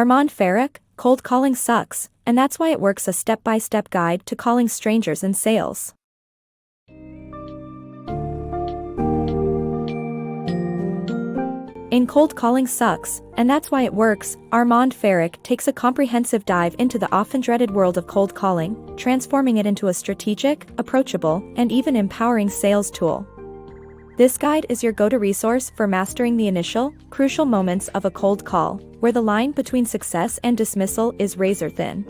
Armand Farrokh, Cold Calling Sucks, and That's Why It Works, a step-by-step guide to calling strangers in sales. In Cold Calling Sucks, and That's Why It Works, Armand Farrokh takes a comprehensive dive into the often dreaded world of cold calling, transforming it into a strategic, approachable, and even empowering sales tool. This guide is your go-to resource for mastering the initial, crucial moments of a cold call, where the line between success and dismissal is razor-thin.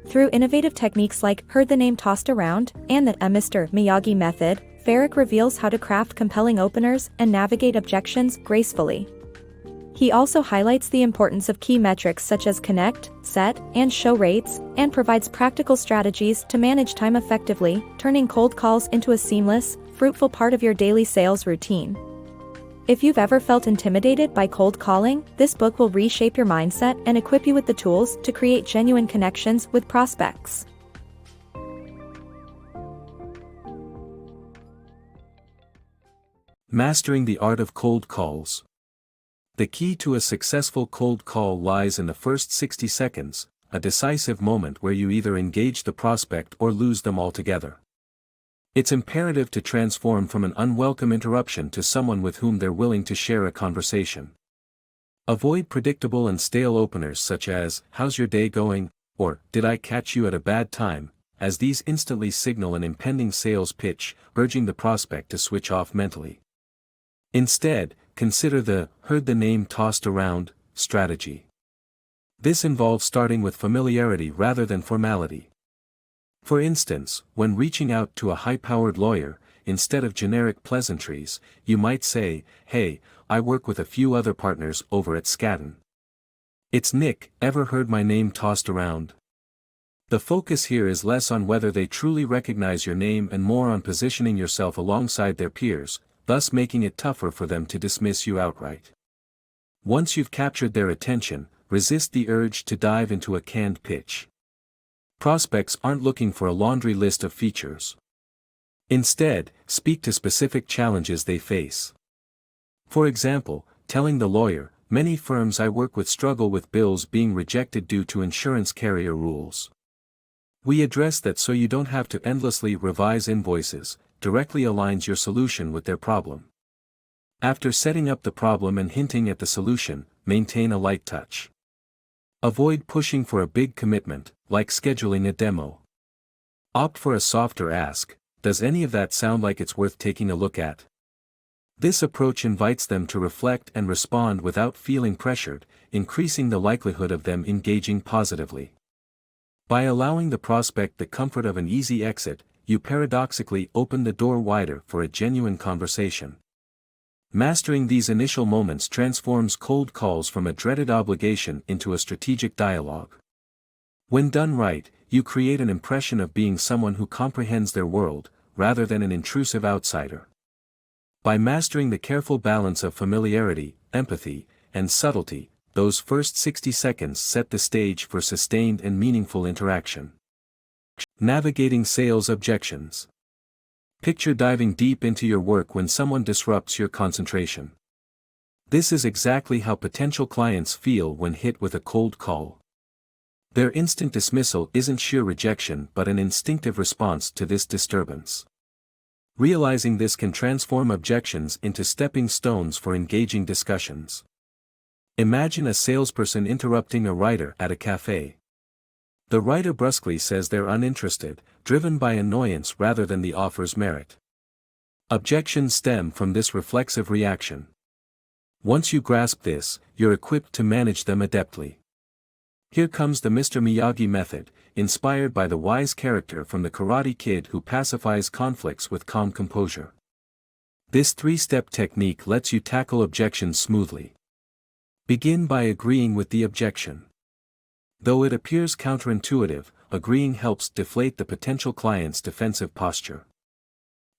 Through innovative techniques like Heard the Name Tossed Around and the Mr. Miyagi method, Farrokh reveals how to craft compelling openers and navigate objections gracefully. He also highlights the importance of key metrics such as connect, set, and show rates, and provides practical strategies to manage time effectively, turning cold calls into a seamless, fruitful part of your daily sales routine. If you've ever felt intimidated by cold calling, this book will reshape your mindset and equip you with the tools to create genuine connections with prospects. Mastering the Art of Cold Calls. The key to a successful cold call lies in the first 60 seconds, a decisive moment where you either engage the prospect or lose them altogether. It's imperative to transform from an unwelcome interruption to someone with whom they're willing to share a conversation. Avoid predictable and stale openers such as, "How's your day going?" or "Did I catch you at a bad time?" as these instantly signal an impending sales pitch, urging the prospect to switch off mentally. Instead, consider the "heard the name tossed around" strategy. This involves starting with familiarity rather than formality. For instance, when reaching out to a high-powered lawyer, instead of generic pleasantries, you might say, "Hey, I work with a few other partners over at Skadden. It's Nick, ever heard my name tossed around?" The focus here is less on whether they truly recognize your name and more on positioning yourself alongside their peers, thus making it tougher for them to dismiss you outright. Once you've captured their attention, resist the urge to dive into a canned pitch. Prospects aren't looking for a laundry list of features. Instead, speak to specific challenges they face. For example, telling the lawyer, "Many firms I work with struggle with bills being rejected due to insurance carrier rules. We address that so you don't have to endlessly revise invoices," directly aligns your solution with their problem. After setting up the problem and hinting at the solution, maintain a light touch. Avoid pushing for a big commitment, like scheduling a demo. Opt for a softer ask, "Does any of that sound like it's worth taking a look at?" This approach invites them to reflect and respond without feeling pressured, increasing the likelihood of them engaging positively. By allowing the prospect the comfort of an easy exit, you paradoxically open the door wider for a genuine conversation. Mastering these initial moments transforms cold calls from a dreaded obligation into a strategic dialogue. When done right, you create an impression of being someone who comprehends their world, rather than an intrusive outsider. By mastering the careful balance of familiarity, empathy, and subtlety, those first 60 seconds set the stage for sustained and meaningful interaction. Navigating sales objections. Picture diving deep into your work when someone disrupts your concentration. This is exactly how potential clients feel when hit with a cold call. Their instant dismissal isn't sheer rejection but an instinctive response to this disturbance. Realizing this can transform objections into stepping stones for engaging discussions. Imagine a salesperson interrupting a writer at a cafe. The writer brusquely says they're uninterested, driven by annoyance rather than the offer's merit. Objections stem from this reflexive reaction. Once you grasp this, you're equipped to manage them adeptly. Here comes the Mr. Miyagi method, inspired by the wise character from The Karate Kid who pacifies conflicts with calm composure. This three-step technique lets you tackle objections smoothly. Begin by agreeing with the objection. Though it appears counterintuitive, agreeing helps deflate the potential client's defensive posture.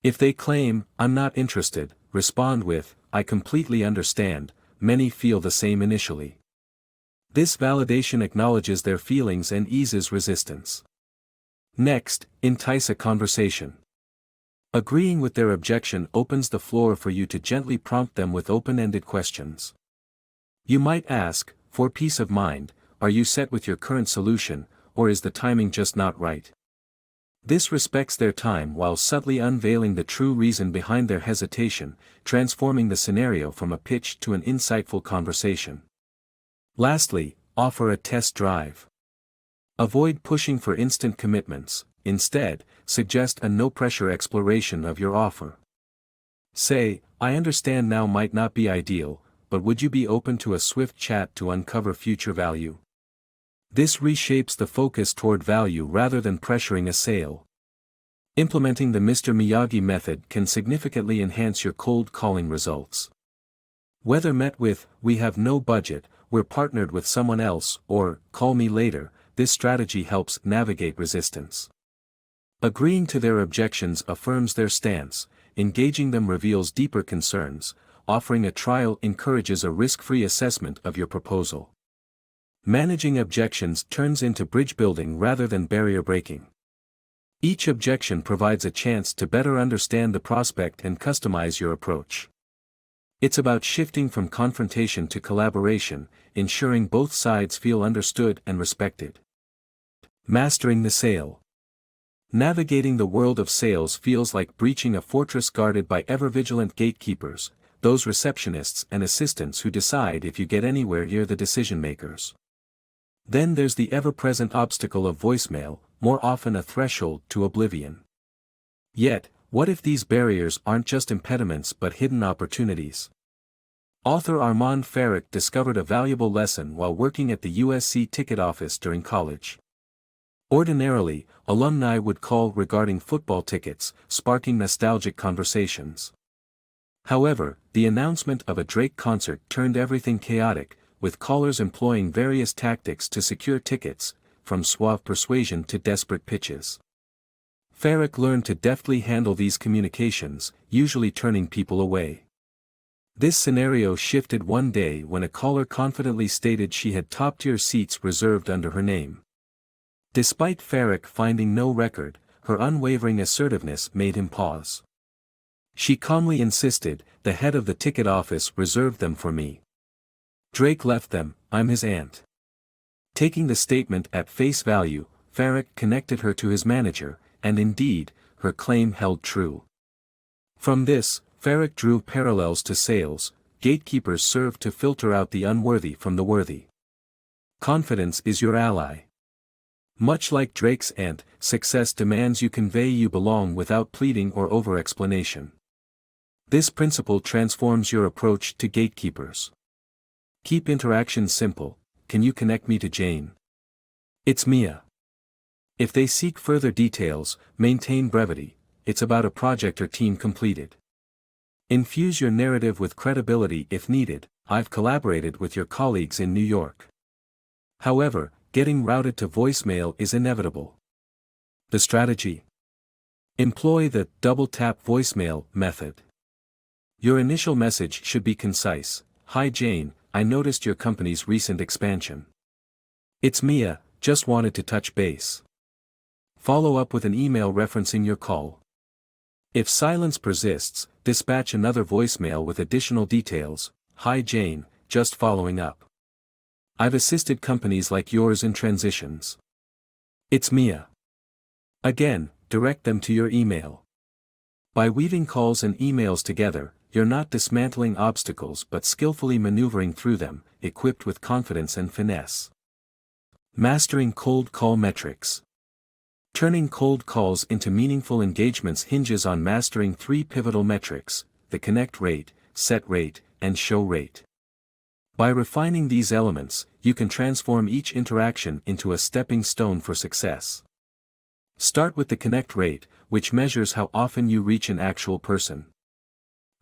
If they claim, "I'm not interested," respond with, "I completely understand, many feel the same initially." This validation acknowledges their feelings and eases resistance. Next, entice a conversation. Agreeing with their objection opens the floor for you to gently prompt them with open-ended questions. You might ask, "For peace of mind, are you set with your current solution, or is the timing just not right? This respects their time while subtly unveiling the true reason behind their hesitation, transforming the scenario from a pitch to an insightful conversation. Lastly, offer a test drive. Avoid pushing for instant commitments, instead, suggest a no-pressure exploration of your offer. Say, I understand now might not be ideal, but would you be open to a swift chat to uncover future value? This reshapes the focus toward value rather than pressuring a sale. Implementing the Mr. Miyagi method can significantly enhance your cold calling results. Whether met with, "We have no budget, we're partnered with someone else," or "Call me later," this strategy helps navigate resistance. Agreeing to their objections affirms their stance, engaging them reveals deeper concerns, offering a trial encourages a risk-free assessment of your proposal. Managing objections turns into bridge building rather than barrier breaking. Each objection provides a chance to better understand the prospect and customize your approach. It's about shifting from confrontation to collaboration, ensuring both sides feel understood and respected. Mastering the sale. Navigating the world of sales feels like breaching a fortress guarded by ever-vigilant gatekeepers, those receptionists and assistants who decide if you get anywhere near the decision-makers. Then there's the ever-present obstacle of voicemail, more often a threshold to oblivion. Yet, what if these barriers aren't just impediments but hidden opportunities? Author Armand Farrokh discovered a valuable lesson while working at the USC ticket office during college. Ordinarily, alumni would call regarding football tickets, sparking nostalgic conversations. However, the announcement of a Drake concert turned everything chaotic, with callers employing various tactics to secure tickets, from suave persuasion to desperate pitches. Farrokh learned to deftly handle these communications, usually turning people away. This scenario shifted one day when a caller confidently stated she had top-tier seats reserved under her name. Despite Farrokh finding no record, her unwavering assertiveness made him pause. She calmly insisted, "The head of the ticket office reserved them for me. Drake left them, I'm his aunt." Taking the statement at face value, Farrokh connected her to his manager, and indeed, her claim held true. From this, Farrokh drew parallels to sales. Gatekeepers serve to filter out the unworthy from the worthy. Confidence is your ally. Much like Drake's aunt, success demands you convey you belong without pleading or over-explanation. This principle transforms your approach to gatekeepers. Keep interactions simple. "Can you connect me to Jane? It's Mia." If they seek further details, maintain brevity. "It's about a project or team completed." Infuse your narrative with credibility if needed. "I've collaborated with your colleagues in New York." However, getting routed to voicemail is inevitable. The strategy? Employ the double-tap voicemail method. Your initial message should be concise. "Hi Jane, I noticed your company's recent expansion. It's Mia, just wanted to touch base." Follow up with an email referencing your call. If silence persists, dispatch another voicemail with additional details. "Hi Jane, just following up. I've assisted companies like yours in transitions. It's Mia." Again, direct them to your email. By weaving calls and emails together, you're not dismantling obstacles but skillfully maneuvering through them, equipped with confidence and finesse. Mastering cold call metrics. Turning cold calls into meaningful engagements hinges on mastering three pivotal metrics: the connect rate, set rate, and show rate. By refining these elements, you can transform each interaction into a stepping stone for success. Start with the connect rate, which measures how often you reach an actual person.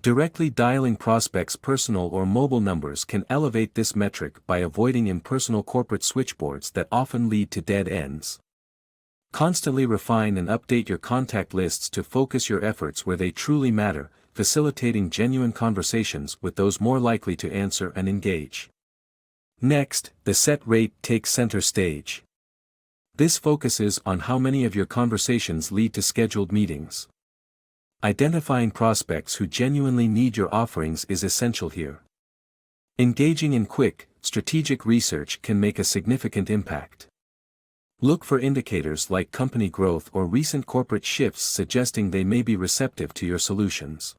Directly dialing prospects' personal or mobile numbers can elevate this metric by avoiding impersonal corporate switchboards that often lead to dead ends. Constantly refine and update your contact lists to focus your efforts where they truly matter, facilitating genuine conversations with those more likely to answer and engage. Next, the set rate takes center stage. This focuses on how many of your conversations lead to scheduled meetings. Identifying prospects who genuinely need your offerings is essential here. Engaging in quick, strategic research can make a significant impact. Look for indicators like company growth or recent corporate shifts suggesting they may be receptive to your solutions.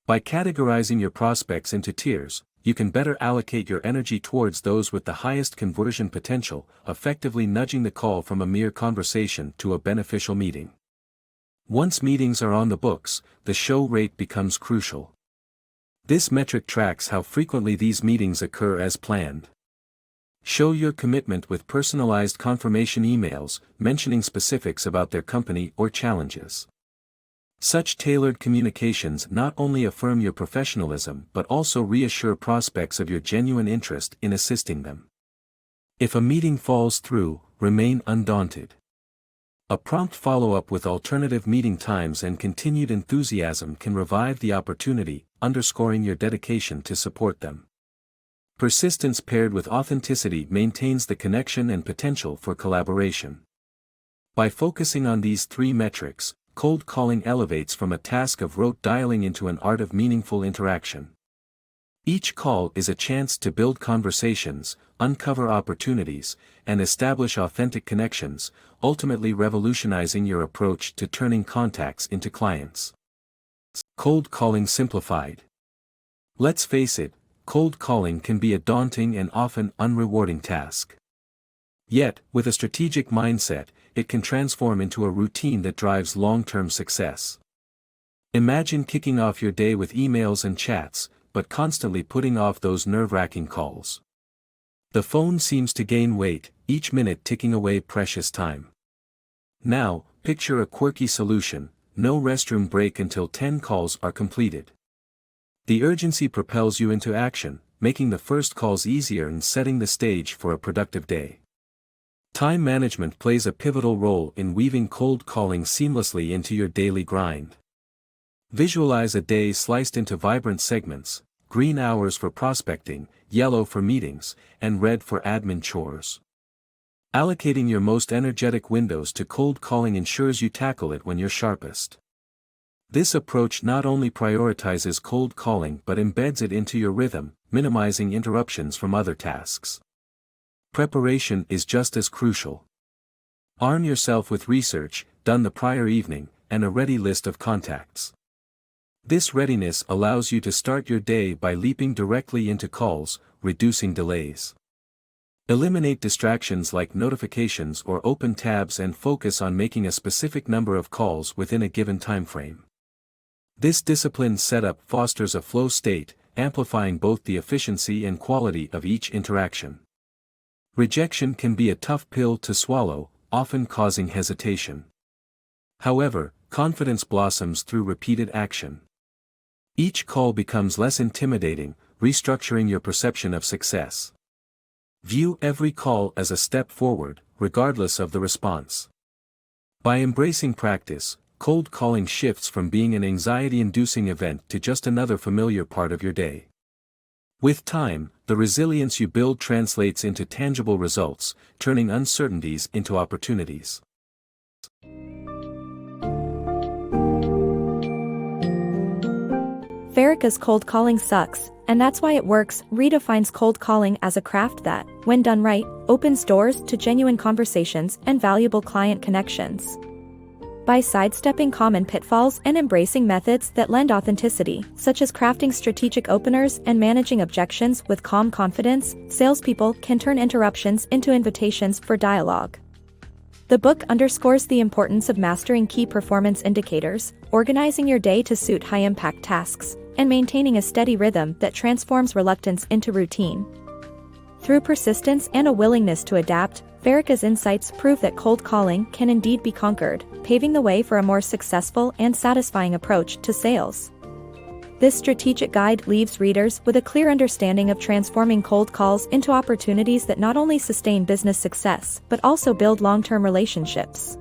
By categorizing your prospects into tiers, you can better allocate your energy towards those with the highest conversion potential, effectively nudging the call from a mere conversation to a beneficial meeting. Once meetings are on the books, the show rate becomes crucial. This metric tracks how frequently these meetings occur as planned. Show your commitment with personalized confirmation emails, mentioning specifics about their company or challenges. Such tailored communications not only affirm your professionalism but also reassure prospects of your genuine interest in assisting them. If a meeting falls through, remain undaunted. A prompt follow-up with alternative meeting times and continued enthusiasm can revive the opportunity, underscoring your dedication to support them. Persistence paired with authenticity maintains the connection and potential for collaboration. By focusing on these three metrics, cold calling elevates from a task of rote dialing into an art of meaningful interaction. Each call is a chance to build conversations, uncover opportunities, and establish authentic connections, ultimately revolutionizing your approach to turning contacts into clients. Cold calling simplified. Let's face it, cold calling can be a daunting and often unrewarding task. Yet, with a strategic mindset, it can transform into a routine that drives long-term success. Imagine kicking off your day with emails and chats, but constantly putting off those nerve-wracking calls. The phone seems to gain weight, each minute ticking away precious time. Now, picture a quirky solution: no restroom break until 10 calls are completed. The urgency propels you into action, making the first calls easier and setting the stage for a productive day. Time management plays a pivotal role in weaving cold calling seamlessly into your daily grind. Visualize a day sliced into vibrant segments: green hours for prospecting, yellow for meetings, and red for admin chores. Allocating your most energetic windows to cold calling ensures you tackle it when you're sharpest. This approach not only prioritizes cold calling but embeds it into your rhythm, minimizing interruptions from other tasks. Preparation is just as crucial. Arm yourself with research, done the prior evening, and a ready list of contacts. This readiness allows you to start your day by leaping directly into calls, reducing delays. Eliminate distractions like notifications or open tabs and focus on making a specific number of calls within a given time frame. This disciplined setup fosters a flow state, amplifying both the efficiency and quality of each interaction. Rejection can be a tough pill to swallow, often causing hesitation. However, confidence blossoms through repeated action. Each call becomes less intimidating, restructuring your perception of success. View every call as a step forward, regardless of the response. By embracing practice, cold calling shifts from being an anxiety-inducing event to just another familiar part of your day. With time, the resilience you build translates into tangible results, turning uncertainties into opportunities. Farrokh's cold calling sucks, and that's why it works. Redefines cold calling as a craft that, when done right, opens doors to genuine conversations and valuable client connections. By sidestepping common pitfalls and embracing methods that lend authenticity, such as crafting strategic openers and managing objections with calm confidence, salespeople can turn interruptions into invitations for dialogue. The book underscores the importance of mastering key performance indicators, organizing your day to suit high-impact tasks, and maintaining a steady rhythm that transforms reluctance into routine. Through persistence and a willingness to adapt, Farrokh's insights prove that cold calling can indeed be conquered, paving the way for a more successful and satisfying approach to sales. This strategic guide leaves readers with a clear understanding of transforming cold calls into opportunities that not only sustain business success but also build long-term relationships.